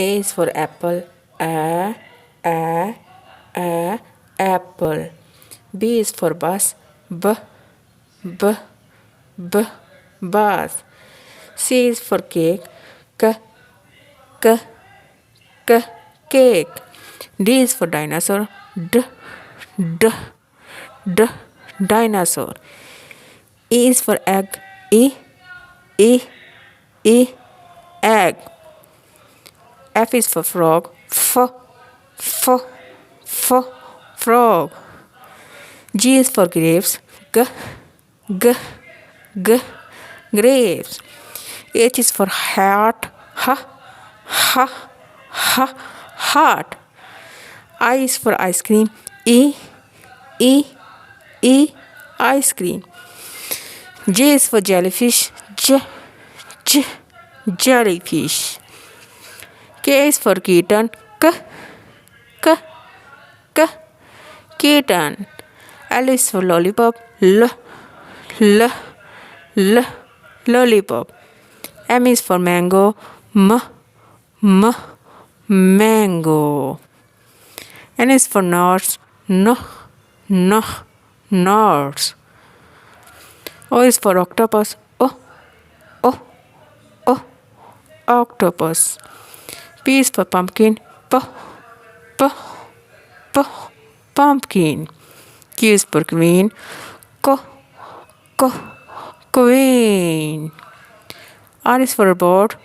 A is for apple. Apple. B is for bus. B, bus. C is for cake. K, cake. D is for dinosaur. D, dinosaur. E is for egg. E, egg. F is for frog. Frog. G is for grapes. Grapes. H is for heart. Heart. I is for ice cream. E, ice cream. J is for jellyfish. Jellyfish. K is for kitten. Kitten. L is for lollipop. Lollipop. M is for mango. Mango. N is for nuts. Nuts. O is for octopus. Octopus. P is for pumpkin. Pumpkin. Q is for queen. Queen. R is for bird.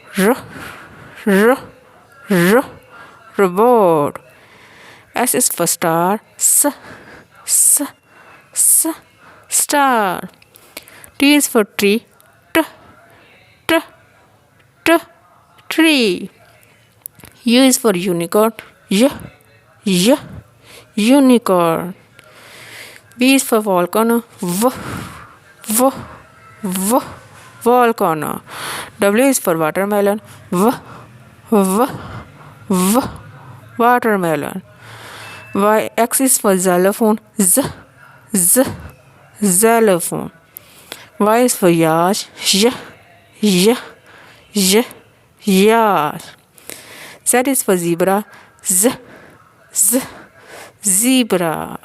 Robot. S is for star. Star. T is for tree. Tree. U is for unicorn. Unicorn. V is for volcano. Volcano. W is for watermelon. Watermelon. X is for xylophone. Xylophone. Y is for yacht. Yacht. Z is for zebra. Zebra.